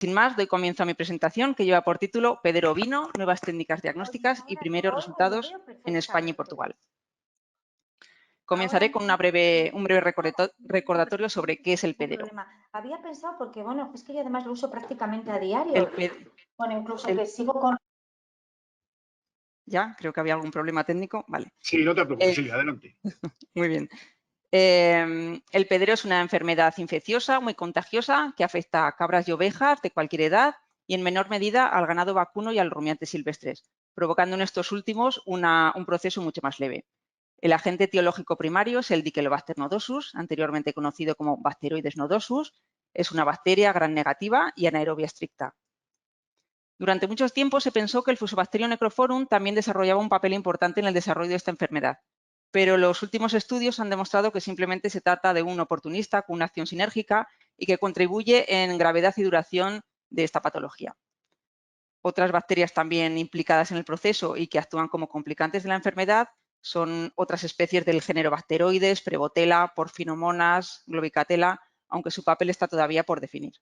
Sin más, doy comienzo a mi presentación, que lleva por título Pedero ovino, nuevas técnicas diagnósticas y primeros resultados en España y Portugal. Comenzaré con un breve recordatorio sobre qué es el pedero. Había pensado porque, bueno, es que yo además lo uso prácticamente a diario. Bueno, incluso que sigo con... Ya, creo que había algún problema técnico. Vale. Sí, no te preocupes, Silvia, adelante. Muy bien. El pedero es una enfermedad infecciosa muy contagiosa que afecta a cabras y ovejas de cualquier edad y en menor medida al ganado vacuno y a los rumiantes silvestres, provocando en estos últimos un proceso mucho más leve. El agente etiológico primario es el Dichelobacter nodosus, anteriormente conocido como Bacteroides nodosus. Es una bacteria gram negativa y anaerobia estricta. Durante mucho tiempo se pensó que el Fusobacterium necrophorum también desarrollaba un papel importante en el desarrollo de esta enfermedad, pero los últimos estudios han demostrado que simplemente se trata de un oportunista con una acción sinérgica y que contribuye en gravedad y duración de esta patología. Otras bacterias también implicadas en el proceso y que actúan como complicantes de la enfermedad son otras especies del género Bacteroides, Prevotella, Porphinomonas, Globicatella, aunque su papel está todavía por definir.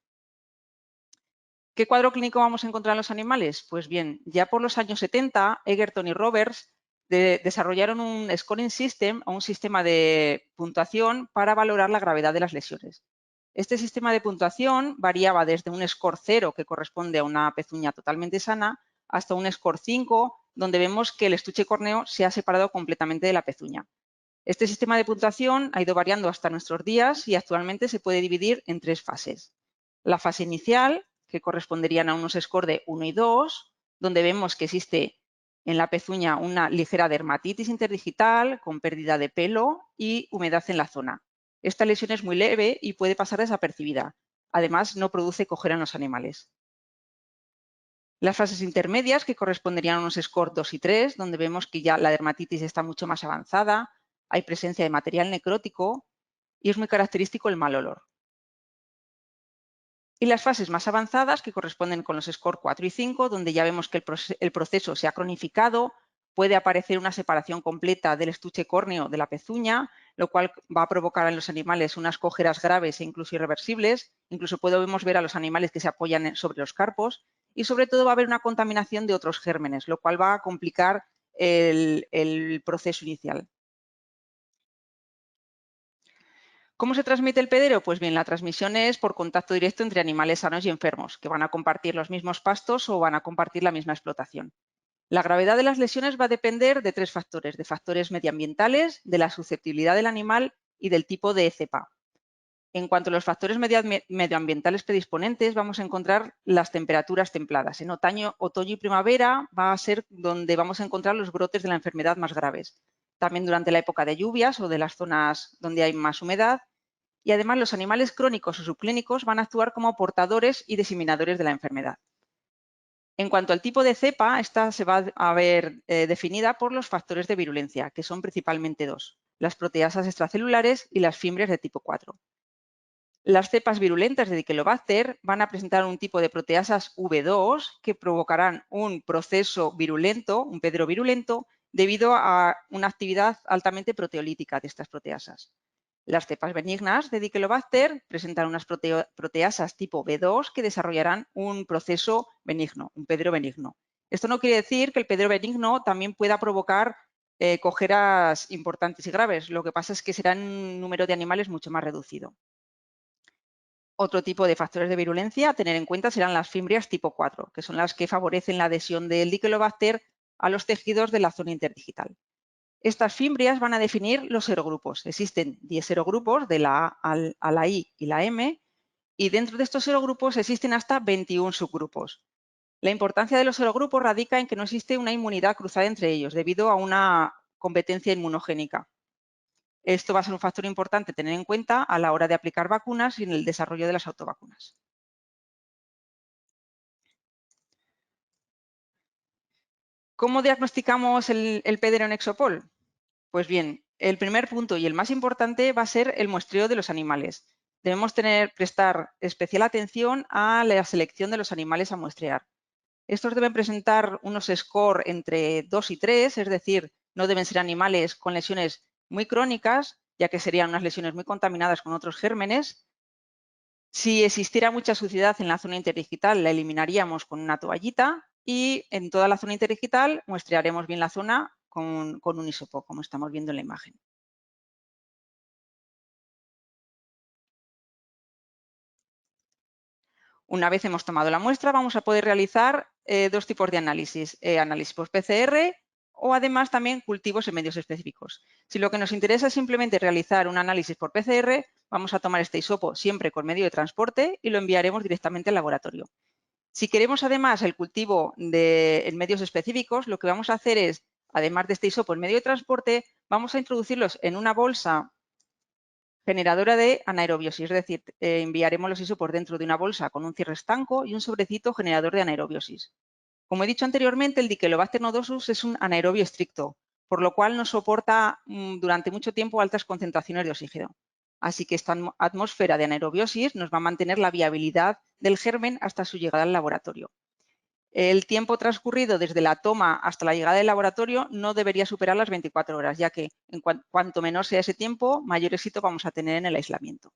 ¿Qué cuadro clínico vamos a encontrar en los animales? Pues bien, ya por los años 70, Egerton y Roberts desarrollaron un scoring system o un sistema de puntuación para valorar la gravedad de las lesiones. Este sistema de puntuación variaba desde un score 0, que corresponde a una pezuña totalmente sana, hasta un score 5, donde vemos que el estuche córneo se ha separado completamente de la pezuña. Este sistema de puntuación ha ido variando hasta nuestros días y actualmente se puede dividir en 3 fases. La fase inicial, que corresponderían a unos scores de 1 y 2, donde vemos que existe en la pezuña una ligera dermatitis interdigital con pérdida de pelo y humedad en la zona. Esta lesión es muy leve y puede pasar desapercibida. Además, no produce cojera en los animales. Las fases intermedias, que corresponderían a unos scores 2 y 3, donde vemos que ya la dermatitis está mucho más avanzada, hay presencia de material necrótico y es muy característico el mal olor. Y las fases más avanzadas, que corresponden con los scores 4 y 5, donde ya vemos que el proceso se ha cronificado, puede aparecer una separación completa del estuche córneo de la pezuña, lo cual va a provocar en los animales unas cojeras graves e incluso irreversibles. Incluso podemos ver a los animales que se apoyan sobre los carpos y sobre todo va a haber una contaminación de otros gérmenes, lo cual va a complicar el proceso inicial. ¿Cómo se transmite el pedero? Pues bien, la transmisión es por contacto directo entre animales sanos y enfermos, que van a compartir los mismos pastos o van a compartir la misma explotación. La gravedad de las lesiones va a depender de 3 factores, de factores medioambientales, de la susceptibilidad del animal y del tipo de cepa. En cuanto a los factores medioambientales predisponentes, vamos a encontrar las temperaturas templadas. En otoño y primavera va a ser donde vamos a encontrar los brotes de la enfermedad más graves. También durante la época de lluvias o de las zonas donde hay más humedad. Y además los animales crónicos o subclínicos van a actuar como portadores y diseminadores de la enfermedad. En cuanto al tipo de cepa, esta se va a ver definida por los factores de virulencia, que son principalmente 2, las proteasas extracelulares y las fimbrias de tipo 4. Las cepas virulentas de Dichelobacter van a presentar un tipo de proteasas V2 que provocarán un proceso virulento, un pedero virulento, debido a una actividad altamente proteolítica de estas proteasas. Las cepas benignas de Dichelobacter presentan unas proteasas tipo B2 que desarrollarán un proceso benigno, un pedero benigno. Esto no quiere decir que el pedero benigno también pueda provocar cojeras importantes y graves. Lo que pasa es que será en un número de animales mucho más reducido. Otro tipo de factores de virulencia a tener en cuenta serán las fimbrias tipo 4, que son las que favorecen la adhesión del Dichelobacter a los tejidos de la zona interdigital. Estas fimbrias van a definir los serogrupos. Existen 10 serogrupos de la A a la I y la M, y dentro de estos serogrupos existen hasta 21 subgrupos. La importancia de los serogrupos radica en que no existe una inmunidad cruzada entre ellos, debido a una competencia inmunogénica. Esto va a ser un factor importante tener en cuenta a la hora de aplicar vacunas y en el desarrollo de las autovacunas. ¿Cómo diagnosticamos el pedero en Exopol? Pues bien, el primer punto y el más importante va a ser el muestreo de los animales. Debemos prestar especial atención a la selección de los animales a muestrear. Estos deben presentar unos scores entre 2 y 3, es decir, no deben ser animales con lesiones muy crónicas, ya que serían unas lesiones muy contaminadas con otros gérmenes. Si existiera mucha suciedad en la zona interdigital, la eliminaríamos con una toallita y en toda la zona interdigital muestrearemos bien la zona con un hisopo, como estamos viendo en la imagen. Una vez hemos tomado la muestra, vamos a poder realizar dos tipos de análisis, análisis por PCR o además también cultivos en medios específicos. Si lo que nos interesa es simplemente realizar un análisis por PCR, vamos a tomar este hisopo siempre con medio de transporte y lo enviaremos directamente al laboratorio. Si queremos además el cultivo en medios específicos, lo que vamos a hacer es, además de este hisopo en medio de transporte, vamos a introducirlos en una bolsa generadora de anaerobiosis, es decir, enviaremos los isopos dentro de una bolsa con un cierre estanco y un sobrecito generador de anaerobiosis. Como he dicho anteriormente, el Dichelobacter nodosus es un anaerobio estricto, por lo cual no soporta durante mucho tiempo altas concentraciones de oxígeno. Así que esta atmósfera de anaerobiosis nos va a mantener la viabilidad del germen hasta su llegada al laboratorio. El tiempo transcurrido desde la toma hasta la llegada del laboratorio no debería superar las 24 horas, ya que cuanto menor sea ese tiempo, mayor éxito vamos a tener en el aislamiento.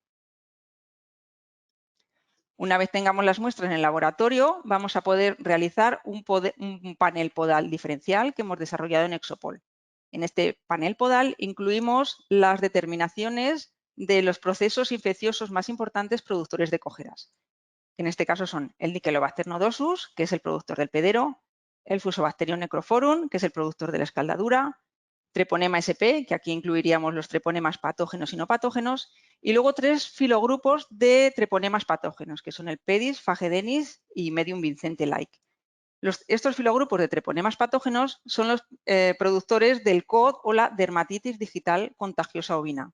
Una vez tengamos las muestras en el laboratorio, vamos a poder realizar un panel podal diferencial que hemos desarrollado en Exopol. En este panel podal incluimos las determinaciones de los procesos infecciosos más importantes productores de cojeras. En este caso son el Dichelobacter nodosus, que es el productor del pedero, el Fusobacterium necrophorum, que es el productor de la escaldadura, Treponema sp, que aquí incluiríamos los treponemas patógenos y no patógenos, y luego 3 filogrupos de treponemas patógenos, que son el Pedis, Phagedenis y Medium Vincente-like. Estos filogrupos de treponemas patógenos son los productores del COD o la dermatitis digital contagiosa ovina.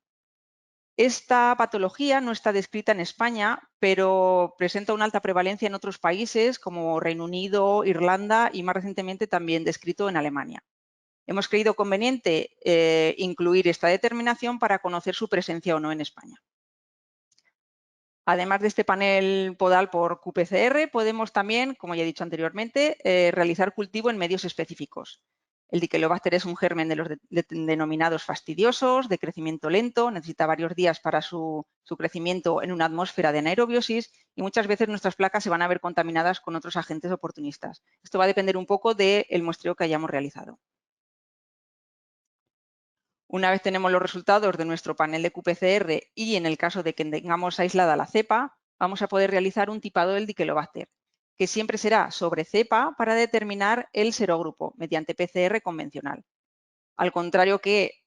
Esta patología no está descrita en España, pero presenta una alta prevalencia en otros países como Reino Unido, Irlanda y más recientemente también descrito en Alemania. Hemos creído conveniente incluir esta determinación para conocer su presencia o no en España. Además de este panel podal por qPCR, podemos también, como ya he dicho anteriormente, realizar cultivo en medios específicos. El Dichelobacter es un germen de los denominados fastidiosos, de crecimiento lento, necesita varios días para su crecimiento en una atmósfera de anaerobiosis y muchas veces nuestras placas se van a ver contaminadas con otros agentes oportunistas. Esto va a depender un poco del muestreo que hayamos realizado. Una vez tenemos los resultados de nuestro panel de qPCR y en el caso de que tengamos aislada la cepa, vamos a poder realizar un tipado del Dichelobacter, que siempre será sobre cepa para determinar el serogrupo mediante PCR convencional. Al contrario que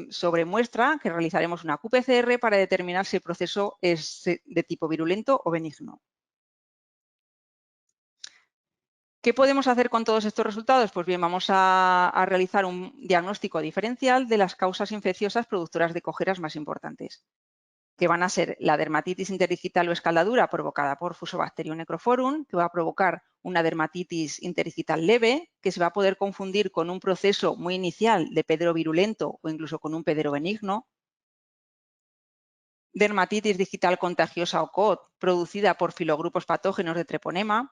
sobre muestra, que realizaremos una qPCR para determinar si el proceso es de tipo virulento o benigno. ¿Qué podemos hacer con todos estos resultados? Pues bien, vamos a realizar un diagnóstico diferencial de las causas infecciosas productoras de cojeras más importantes, que van a ser la dermatitis interdigital o escaldadura provocada por Fusobacterium necrophorum, que va a provocar una dermatitis interdigital leve, que se va a poder confundir con un proceso muy inicial de pedero virulento o incluso con un pedero benigno. Dermatitis digital contagiosa o COD, producida por filogrupos patógenos de treponema.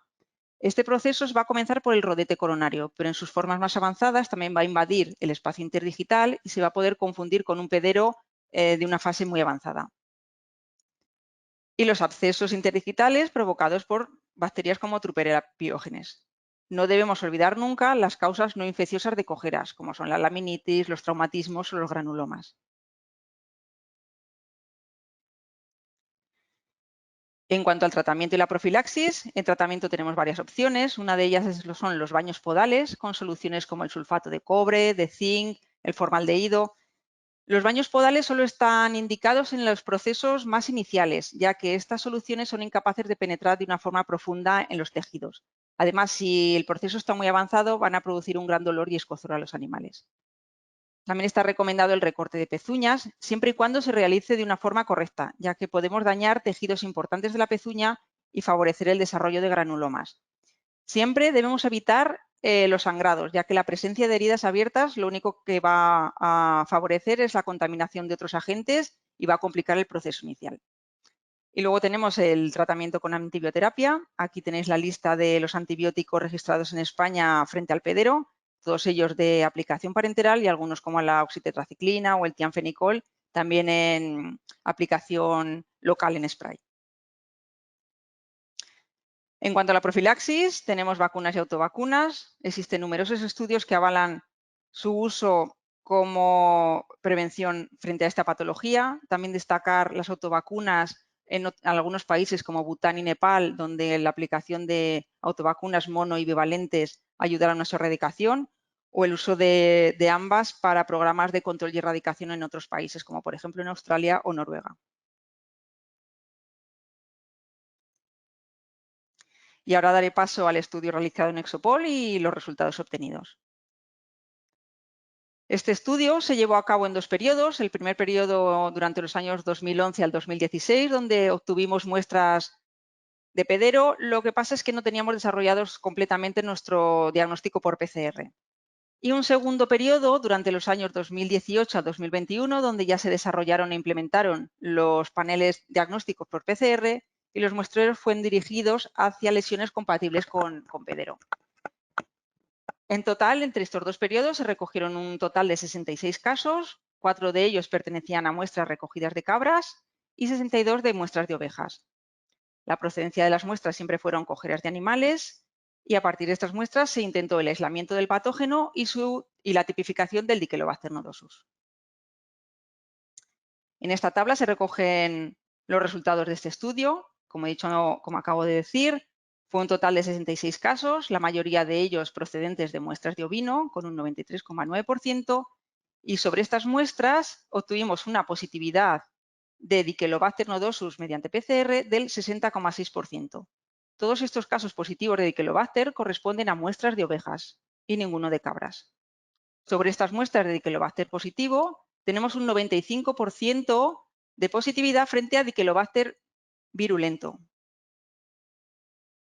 Este proceso va a comenzar por el rodete coronario, pero en sus formas más avanzadas también va a invadir el espacio interdigital y se va a poder confundir con un pedero de una fase muy avanzada. Y los abscesos interdigitales provocados por bacterias como Trupperella piógenes. No debemos olvidar nunca las causas no infecciosas de cojeras, como son la laminitis, los traumatismos o los granulomas. En cuanto al tratamiento y la profilaxis, en tratamiento tenemos varias opciones. Una de ellas son los baños podales con soluciones como el sulfato de cobre, de zinc, el formaldehído. Los baños podales solo están indicados en los procesos más iniciales, ya que estas soluciones son incapaces de penetrar de una forma profunda en los tejidos. Además, si el proceso está muy avanzado, van a producir un gran dolor y escozor a los animales. También está recomendado el recorte de pezuñas, siempre y cuando se realice de una forma correcta, ya que podemos dañar tejidos importantes de la pezuña y favorecer el desarrollo de granulomas. Siempre debemos evitar los sangrados, ya que la presencia de heridas abiertas lo único que va a favorecer es la contaminación de otros agentes y va a complicar el proceso inicial. Y luego tenemos el tratamiento con antibioterapia. Aquí tenéis la lista de los antibióticos registrados en España frente al pedero, todos ellos de aplicación parenteral y algunos como la oxitetraciclina o el tianfenicol, también en aplicación local en spray. En cuanto a la profilaxis, tenemos vacunas y autovacunas. Existen numerosos estudios que avalan su uso como prevención frente a esta patología. También destacar las autovacunas en algunos países como Bután y Nepal, donde la aplicación de autovacunas mono y bivalentes ayudará a su erradicación, o el uso de ambas para programas de control y erradicación en otros países, como por ejemplo en Australia o Noruega. Y ahora daré paso al estudio realizado en Exopol y los resultados obtenidos. Este estudio se llevó a cabo en dos periodos. El primer periodo durante los años 2011 al 2016, donde obtuvimos muestras de pedero. Lo que pasa es que no teníamos desarrollados completamente nuestro diagnóstico por PCR. Y un segundo periodo durante los años 2018 a 2021, donde ya se desarrollaron e implementaron los paneles diagnósticos por PCR y los muestreos fueron dirigidos hacia lesiones compatibles con pedero. En total, entre estos dos periodos se recogieron un total de 66 casos, 4 de ellos pertenecían a muestras recogidas de cabras y 62 de muestras de ovejas. La procedencia de las muestras siempre fueron cogeras de animales y a partir de estas muestras se intentó el aislamiento del patógeno y la tipificación del Dichelobacter nodosus. En esta tabla se recogen los resultados de este estudio. Como he dicho, como acabo de decir, fue un total de 66 casos, la mayoría de ellos procedentes de muestras de ovino, con un 93,9%, y sobre estas muestras obtuvimos una positividad de Dichelobacter nodosus mediante PCR del 60,6%. Todos estos casos positivos de Dichelobacter corresponden a muestras de ovejas y ninguno de cabras. Sobre estas muestras de Dichelobacter positivo, tenemos un 95% de positividad frente a Dichelobacter virulento.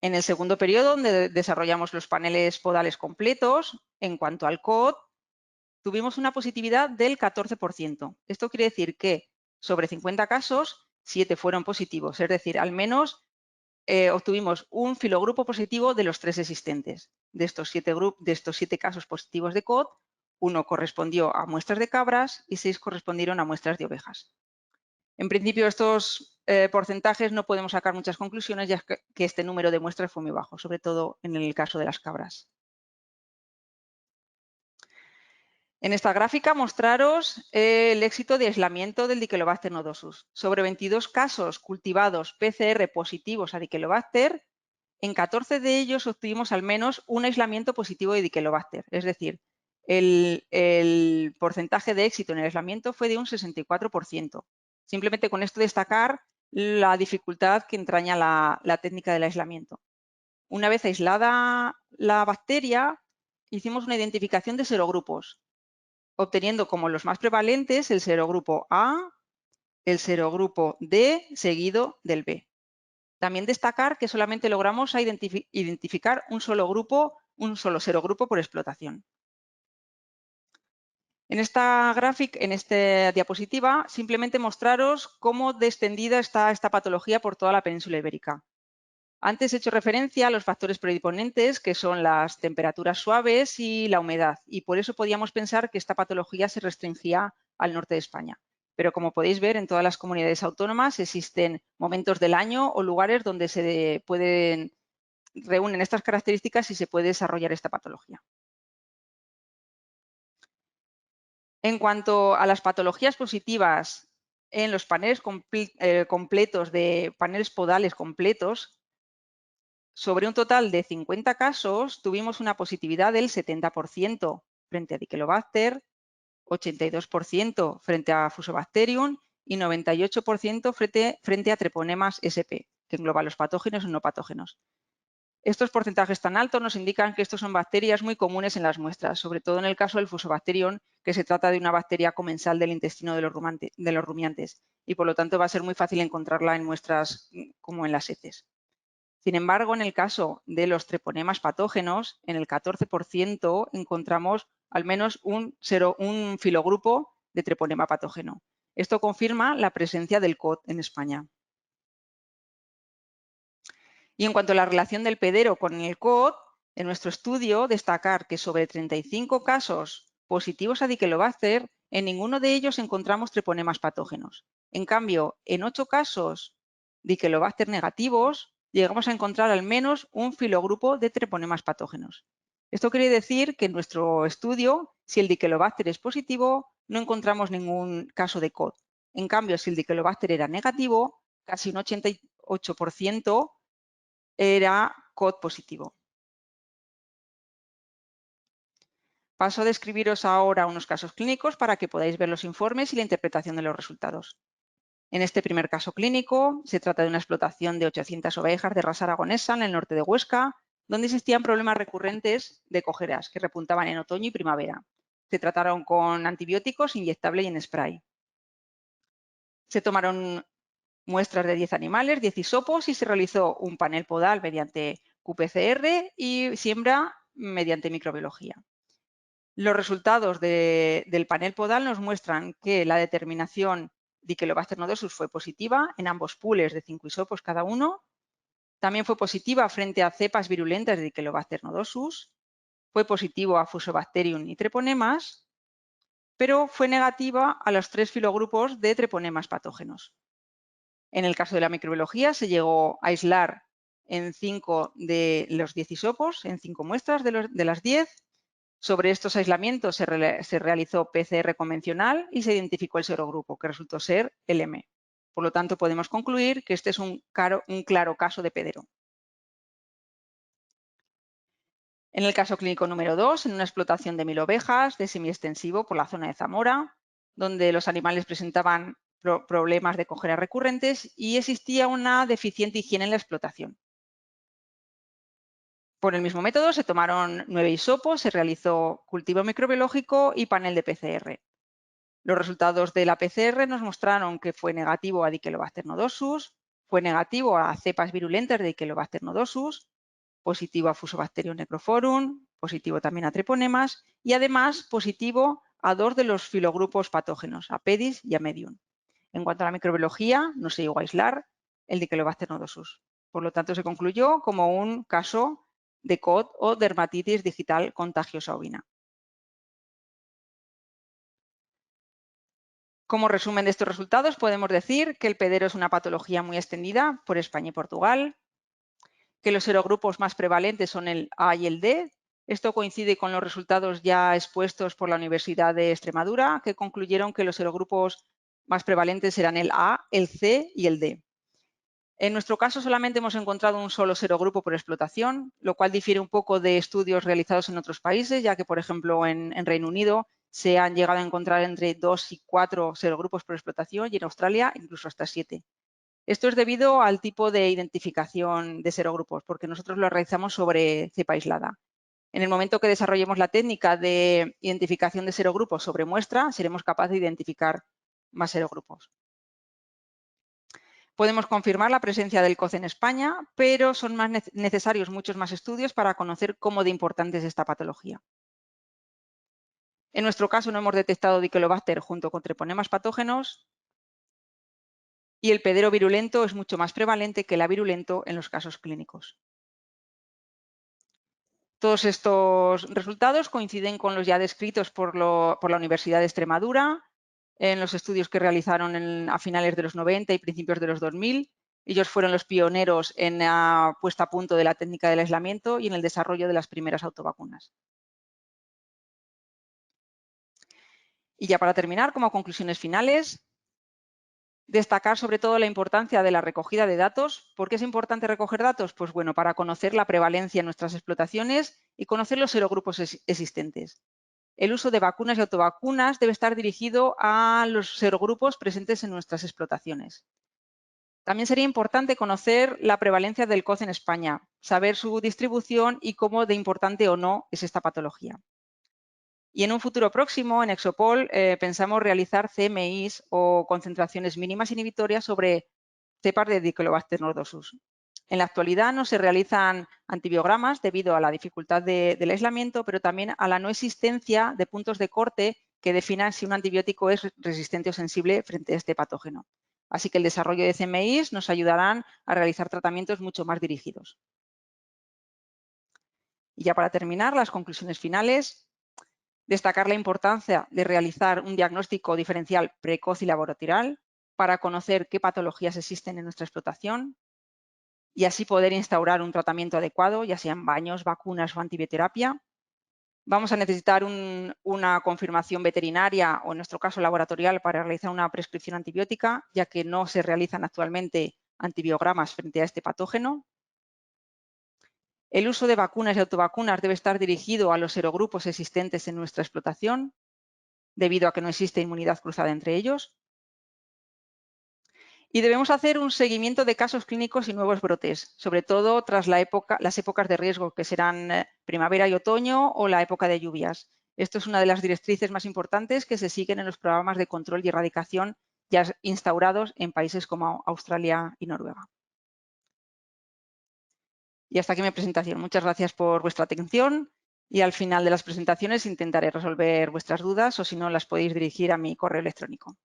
En el segundo periodo, donde desarrollamos los paneles podales completos, en cuanto al COD, tuvimos una positividad del 14%. Esto quiere decir que sobre 50 casos, 7 fueron positivos, es decir, al menos obtuvimos un filogrupo positivo de los 3 existentes. De estos 7 casos positivos de COD, 1 correspondió a muestras de cabras y 6 correspondieron a muestras de ovejas. En principio, estos porcentajes no podemos sacar muchas conclusiones, ya que este número de muestras fue muy bajo, sobre todo en el caso de las cabras. En esta gráfica mostraros el éxito de aislamiento del Dichelobacter nodosus. Sobre 22 casos cultivados PCR positivos a Dichelobacter, en 14 de ellos obtuvimos al menos un aislamiento positivo de Dichelobacter, es decir, el porcentaje de éxito en el aislamiento fue de un 64%. Simplemente con esto destacar la dificultad que entraña la técnica del aislamiento. Una vez aislada la bacteria, hicimos una identificación de serogrupos, obteniendo como los más prevalentes el serogrupo A, el serogrupo D seguido del B. También destacar que solamente logramos identificar un solo serogrupo por explotación. En esta diapositiva, simplemente mostraros cómo de extendida está esta patología por toda la península ibérica. Antes he hecho referencia a los factores predisponentes, que son las temperaturas suaves y la humedad, y por eso podíamos pensar que esta patología se restringía al norte de España. Pero como podéis ver, en todas las comunidades autónomas existen momentos del año o lugares donde se reúnen estas características y se puede desarrollar esta patología. En cuanto a las patologías positivas en los paneles completos de paneles podales completos, sobre un total de 50 casos, tuvimos una positividad del 70% frente a Dichelobacter, 82% frente a Fusobacterium y 98% frente a Treponemas sp, que engloba los patógenos y no patógenos. Estos porcentajes tan altos nos indican que estos son bacterias muy comunes en las muestras, sobre todo en el caso del Fusobacterium, que se trata de una bacteria comensal del intestino de los rumiantes y por lo tanto va a ser muy fácil encontrarla en muestras como en las heces. Sin embargo, en el caso de los treponemas patógenos, en el 14% encontramos al menos un filogrupo de treponema patógeno. Esto confirma la presencia del COD en España. Y en cuanto a la relación del pedero con el COD, en nuestro estudio destacar que sobre 35 casos positivos a Dichelobacter, en ninguno de ellos encontramos treponemas patógenos. En cambio, en 8 casos Dichelobacter negativos, llegamos a encontrar al menos un filogrupo de treponemas patógenos. Esto quiere decir que en nuestro estudio, si el Dichelobacter es positivo, no encontramos ningún caso de COD. En cambio, si el Dichelobacter era negativo, casi un 88% era COD positivo. Paso a describiros ahora unos casos clínicos para que podáis ver los informes y la interpretación de los resultados. En este primer caso clínico, se trata de una explotación de 800 ovejas de raza aragonesa en el norte de Huesca, donde existían problemas recurrentes de cojeras que repuntaban en otoño y primavera. Se trataron con antibióticos inyectable y en spray. Se tomaron muestras de 10 animales, 10 hisopos, y se realizó un panel podal mediante qPCR y siembra mediante microbiología. Los resultados del panel podal nos muestran que la determinación Dichelobacter nodosus fue positiva en ambos pools de 5 hisopos cada uno. También fue positiva frente a cepas virulentas de Dichelobacter nodosus. Fue positivo a Fusobacterium y treponemas, pero fue negativa a los 3 filogrupos de treponemas patógenos. En el caso de la microbiología se llegó a aislar en 5 de los 10 hisopos, en 5 muestras de las 10. Sobre estos aislamientos se realizó PCR convencional y se identificó el serogrupo, que resultó ser el M. Por lo tanto, podemos concluir que este es un claro caso de pedero. En el caso clínico número 2, en una explotación de 1000 ovejas de semiextensivo por la zona de Zamora, donde los animales presentaban problemas de cojera recurrentes y existía una deficiente higiene en la explotación. Por el mismo método se tomaron 9 hisopos, se realizó cultivo microbiológico y panel de PCR. Los resultados de la PCR nos mostraron que fue negativo a Dichelobacter nodosus, fue negativo a cepas virulentas de Dichelobacter nodosus, positivo a Fusobacterium necrophorum, positivo también a treponemas y además positivo a 2 de los filogrupos patógenos, a Pedis y a Medium. En cuanto a la microbiología, no se llegó a aislar el Dichelobacter nodosus. Por lo tanto, se concluyó como un caso de COD o dermatitis digital contagiosa ovina. Como resumen de estos resultados, podemos decir que el pedero es una patología muy extendida por España y Portugal, que los serogrupos más prevalentes son el A y el D. Esto coincide con los resultados ya expuestos por la Universidad de Extremadura, que concluyeron que los serogrupos más prevalentes eran el A, el C y el D. En nuestro caso solamente hemos encontrado un solo serogrupo por explotación, lo cual difiere un poco de estudios realizados en otros países, ya que, por ejemplo, en Reino Unido se han llegado a encontrar entre 2 y 4 serogrupos por explotación y en Australia incluso hasta 7. Esto es debido al tipo de identificación de serogrupos, porque nosotros lo realizamos sobre cepa aislada. En el momento que desarrollemos la técnica de identificación de serogrupos sobre muestra, seremos capaces de identificar más serogrupos. Podemos confirmar la presencia del COD en España, pero son necesarios muchos más estudios para conocer cómo de importante es esta patología. En nuestro caso no hemos detectado Dichelobacter junto con treponemas patógenos y el pedero virulento es mucho más prevalente que el avirulento en los casos clínicos. Todos estos resultados coinciden con los ya descritos por la Universidad de Extremadura en los estudios que realizaron a finales de los 90 y principios de los 2000. Ellos fueron los pioneros en la puesta a punto de la técnica del aislamiento y en el desarrollo de las primeras autovacunas. Y ya para terminar, como conclusiones finales, destacar sobre todo la importancia de la recogida de datos. ¿Por qué es importante recoger datos? Pues bueno, para conocer la prevalencia en nuestras explotaciones y conocer los serogrupos existentes. El uso de vacunas y autovacunas debe estar dirigido a los serogrupos presentes en nuestras explotaciones. También sería importante conocer la prevalencia del COD en España, saber su distribución y cómo de importante o no es esta patología. Y en un futuro próximo, en Exopol, pensamos realizar CMIs o concentraciones mínimas inhibitorias sobre cepas de Dichelobacter nodosus. En la actualidad no se realizan antibiogramas debido a la dificultad del aislamiento, pero también a la no existencia de puntos de corte que definan si un antibiótico es resistente o sensible frente a este patógeno. Así que el desarrollo de CMIs nos ayudarán a realizar tratamientos mucho más dirigidos. Y ya para terminar, las conclusiones finales. Destacar la importancia de realizar un diagnóstico diferencial precoz y laboratorial para conocer qué patologías existen en nuestra explotación. y así poder instaurar un tratamiento adecuado, ya sean baños, vacunas o antibioterapia. Vamos a necesitar una confirmación veterinaria o, en nuestro caso, laboratorial para realizar una prescripción antibiótica, ya que no se realizan actualmente antibiogramas frente a este patógeno. El uso de vacunas y autovacunas debe estar dirigido a los serogrupos existentes en nuestra explotación, debido a que no existe inmunidad cruzada entre ellos. Y debemos hacer un seguimiento de casos clínicos y nuevos brotes, sobre todo tras las épocas de riesgo, que serán primavera y otoño o la época de lluvias. Esto es una de las directrices más importantes que se siguen en los programas de control y erradicación ya instaurados en países como Australia y Noruega. Y hasta aquí mi presentación. Muchas gracias por vuestra atención y al final de las presentaciones intentaré resolver vuestras dudas o si no las podéis dirigir a mi correo electrónico.